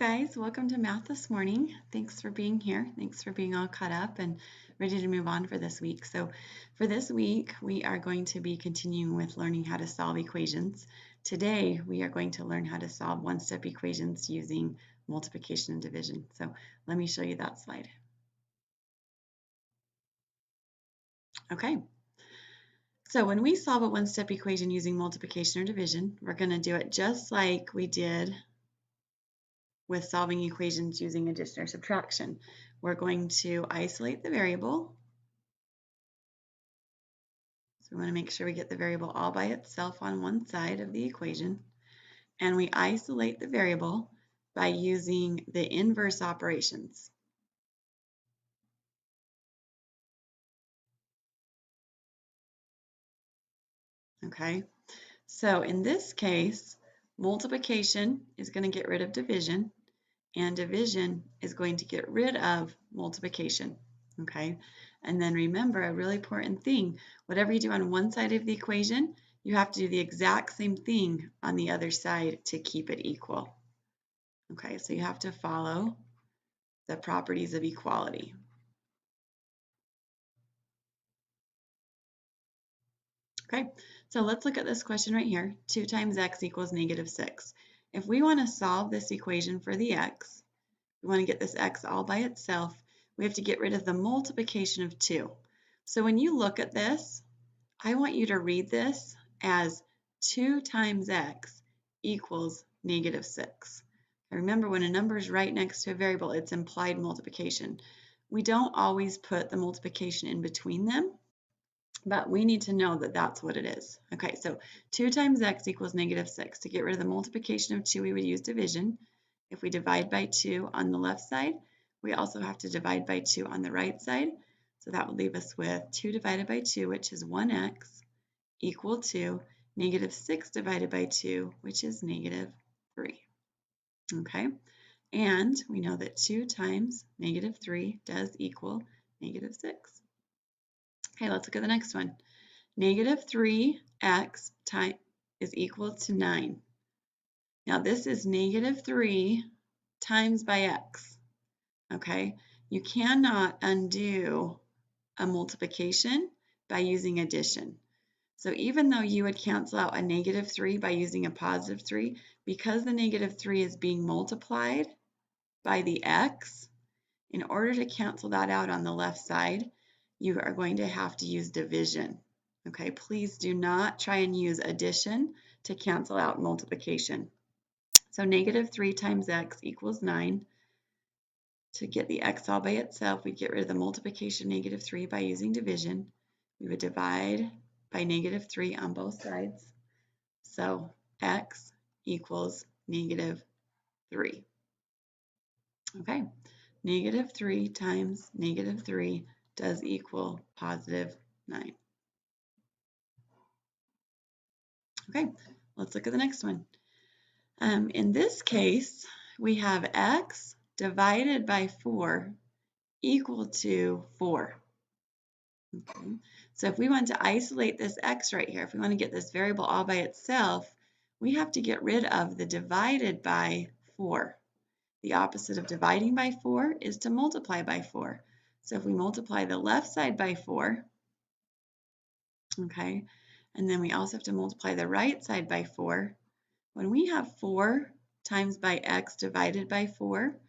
guys, welcome to Math This Morning. Thanks for being here. Thanks for being all caught up and ready to move on for this week. So for this week, we are going to be continuing with learning how to solve equations. Today, we are going to learn how to solve one-step equations using multiplication and division. So let me show you that slide. Okay. So when we solve a one-step equation using multiplication or division, we're going to do it just like we did with solving equations using addition or subtraction. We're going to isolate the variable. So we want to make sure we get the variable all by itself on one side of the equation. And we isolate the variable by using the inverse operations. Okay, so in this case, multiplication is going to get rid of division, and division is going to get rid of multiplication. Okay, and then remember a really important thing, whatever you do on one side of the equation, you have to do the exact same thing on the other side to keep it equal. Okay, so you have to follow the properties of equality. Okay, so let's look at this question right here. 2 times x equals -6. If we want to solve this equation for the x, we want to get this x all by itself, we have to get rid of the multiplication of 2. So when you look at this, I want you to read this as 2 times x equals -6. Remember, when a number is right next to a variable, it's implied multiplication. We don't always put the multiplication in between them, but we need to know that that's what it is. Okay, so 2 times x equals -6. To get rid of the multiplication of 2, we would use division. If we divide by 2 on the left side, we also have to divide by 2 on the right side. So that would leave us with 2 divided by 2, which is 1x, equal to -6 divided by 2, which is -3. Okay, and we know that 2 times -3 does equal -6. Okay, let's look at the next one. -3x is equal to 9. Now this is -3 times by x. Okay, you cannot undo a multiplication by using addition. So even though you would cancel out a -3 by using a +3, because the -3 is being multiplied by the x, in order to cancel that out on the left side, you are going to have to use division. Okay, please do not try and use addition to cancel out multiplication. So -3 times x equals 9. To get the x all by itself, we'd get rid of the multiplication -3 by using division. We would divide by -3 on both sides. So x equals -3. Okay, -3 times -3 does equal +9. Okay, let's look at the next one. In this case, we have x divided by 4 equal to 4. Okay. So if we want to isolate this x right here, if we want to get this variable all by itself, we have to get rid of the divided by 4. The opposite of dividing by 4 is to multiply by 4. So if we multiply the left side by 4, okay, and then we also have to multiply the right side by 4, when we have 4 times by x divided by 4,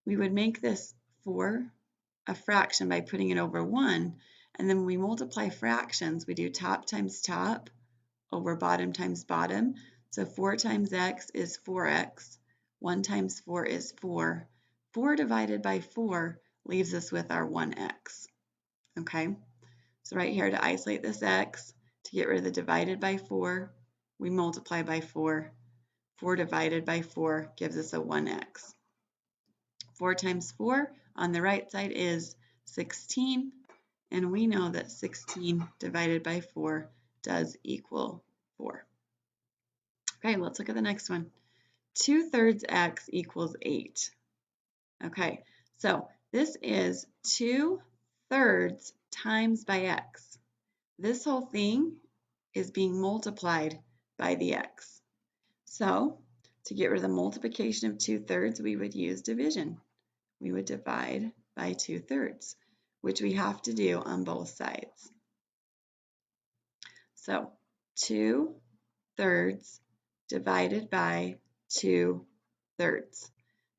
we would make this 4 a fraction by putting it over 1. And then when we multiply fractions, we do top times top over bottom times bottom. So 4 times x is 4x. 1 times 4 is 4. 4 divided by 4 leaves us with our 1x. Okay, so right here to isolate this x, to get rid of the divided by 4, we multiply by 4. 4 divided by 4 gives us a 1x. 4 times 4 on the right side is 16, and we know that 16 divided by 4 does equal 4. Okay, let's look at the next one. 2/3 x equals 8. Okay, so this is 2/3 times by x. This whole thing is being multiplied by the x. So To get rid of the multiplication of 2/3, we would use division. We would divide by 2/3, which we have to do on both sides. So 2/3 divided by 2/3.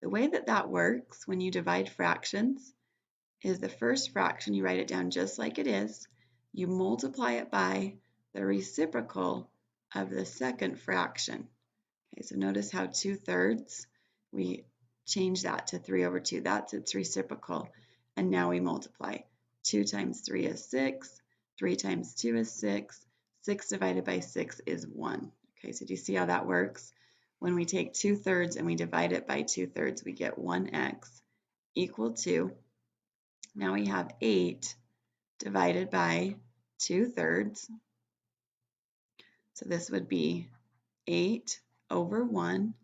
The way that that works when you divide fractions is the first fraction, you write it down just like it is. You multiply it by the reciprocal of the second fraction. Okay, so notice how 2/3, we change that to 3/2. That's its reciprocal. And now we multiply. 2 times 3 is 6. 3 times 2 is 6. 6 divided by 6 is 1. Okay, so do you see how that works? When we take 2/3 and we divide it by 2/3, we get 1x equal to, now we have 8 divided by 2/3. So this would be 8/1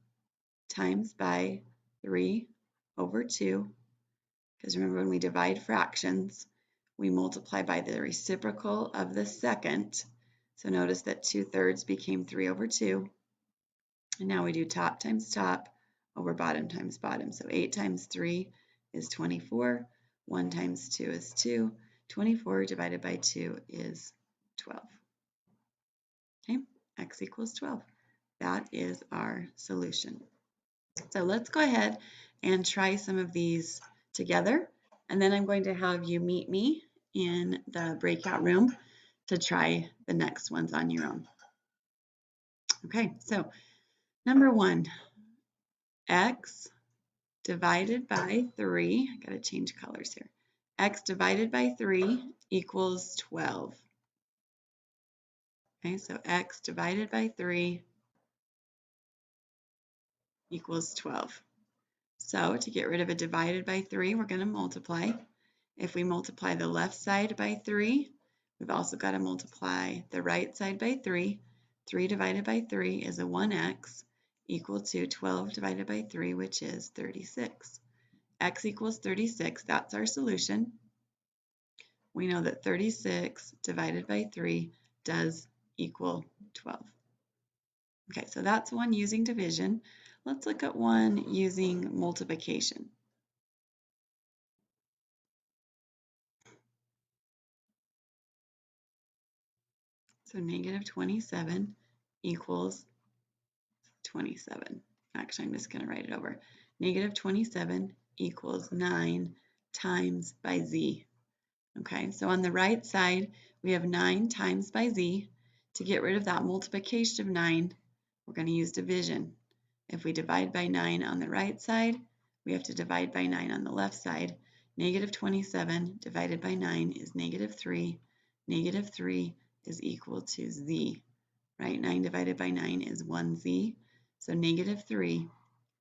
times by 3/2. Because remember, when we divide fractions, we multiply by the reciprocal of the second. So notice that 2/3 became 3/2. And now we do top times top over bottom times bottom. So 8 times 3 is 24. 1 times 2 is 2. 24 divided by 2 is 12. Okay, x equals 12. That is our solution. So let's go ahead and try some of these together. And then I'm going to have you meet me in the breakout room to try the next ones on your own. Okay, so number 1, x divided by 3, I gotta change colors here. X divided by 3 equals 12. Okay, so x divided by 3 equals 12. So to get rid of a divided by 3, we're going to multiply. If we multiply the left side by 3, we've also got to multiply the right side by 3. 3 divided by 3 is a 1x equal to 12 divided by 3, which is 36. X equals 36. That's our solution. We know that 36 divided by 3 does equal 12. Okay, so that's one using division. Let's look at one using multiplication. So negative 27 equals 27. Actually, I'm just going to write it over. Negative 27 equals 9 times by z. Okay, so on the right side, we have 9 times by z. To get rid of that multiplication of 9, we're going to use division. If we divide by 9 on the right side, we have to divide by 9 on the left side. Negative 27 divided by 9 is negative 3. Negative 3 is equal to z, right? 9 divided by 9 is 1z. So negative 3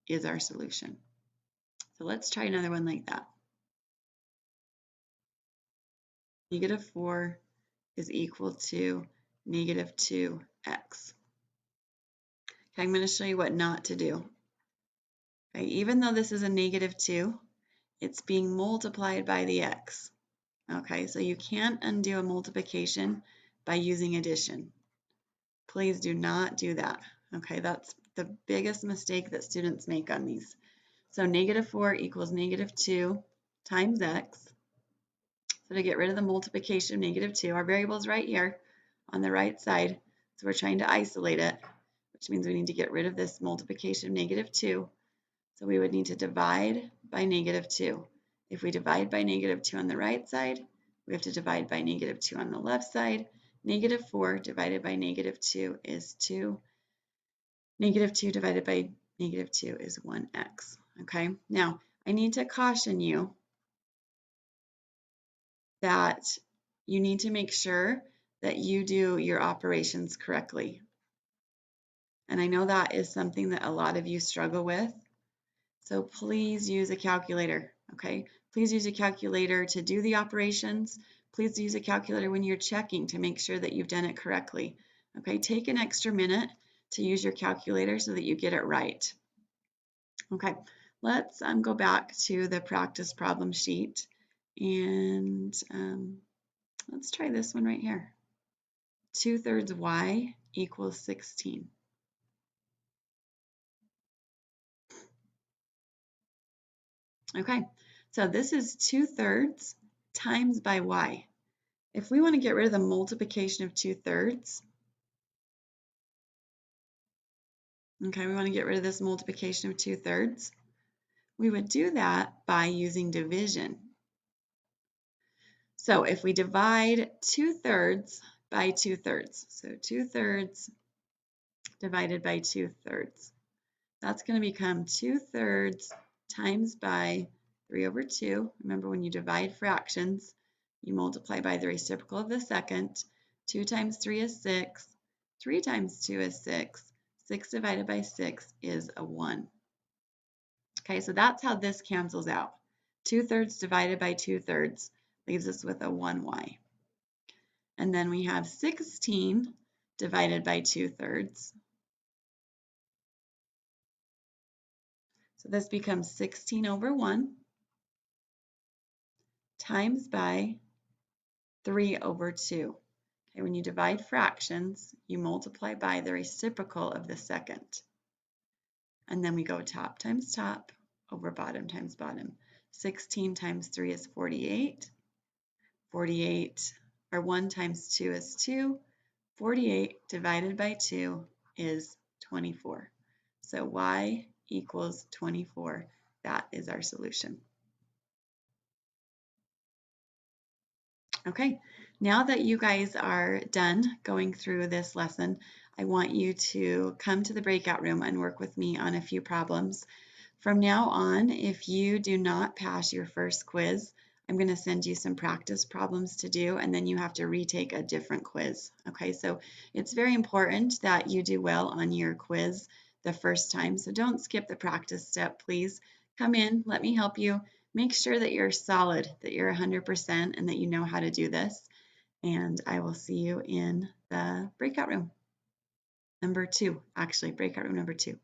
is our solution. So let's try another one like that. Negative 4 is equal to negative 2x. Okay, I'm going to show you what not to do. Okay, even though this is a negative 2, it's being multiplied by the x. Okay, so you can't undo a multiplication by using addition. Please do not do that. Okay, that's the biggest mistake that students make on these. So negative 4 equals negative 2 times x. So to get rid of the multiplication of negative 2, our variable is right here on the right side. So we're trying to isolate it, which means we need to get rid of this multiplication of negative 2. So we would need to divide by negative 2. If we divide by negative 2 on the right side, we have to divide by negative 2 on the left side. Negative 4 divided by negative 2 is 2. Negative 2 divided by negative 2 is 1x. Okay, now I need to caution you that you need to make sure that you do your operations correctly. And I know that is something that a lot of you struggle with. So please use a calculator, okay? Please use a calculator to do the operations. Please use a calculator when you're checking to make sure that you've done it correctly. Okay, take an extra minute to use your calculator so that you get it right. Okay, let's go back to the practice problem sheet and let's try this one right here. 2/3 y equals 16. Okay, so this is 2/3 times by y. If we want to get rid of the multiplication of 2/3, okay, we want to get rid of this multiplication of 2/3, we would do that by using division. So if we divide 2/3 by 2/3, so 2/3 divided by 2/3, that's going to become 2/3 times by 3/2. Remember, when you divide fractions, you multiply by the reciprocal of the second. 2 times 3 is 6. 3 times 2 is 6. 6 divided by 6 is a 1. Okay, so that's how this cancels out. 2/3 divided by 2/3 leaves us with a 1y. And then we have 16 divided by 2/3. So this becomes 16/1 times by 3/2. Okay, when you divide fractions, you multiply by the reciprocal of the second. And then we go top times top over bottom times bottom. 16 times 3 is 48. 48, or 1 times 2 is 2. 48 divided by 2 is 24. So y equals 24. That is our solution. Okay, now that you guys are done going through this lesson, I want you to come to the breakout room and work with me on a few problems. From now on, if you do not pass your first quiz, I'm going to send you some practice problems to do, and then you have to retake a different quiz. Okay, so it's very important that you do well on your quiz the first time, so don't skip the practice step, please. Come in, let me help you. Make sure that you're solid, that you're 100%, and that you know how to do this. And I will see you in the breakout room. Number 2, actually, breakout room number 2.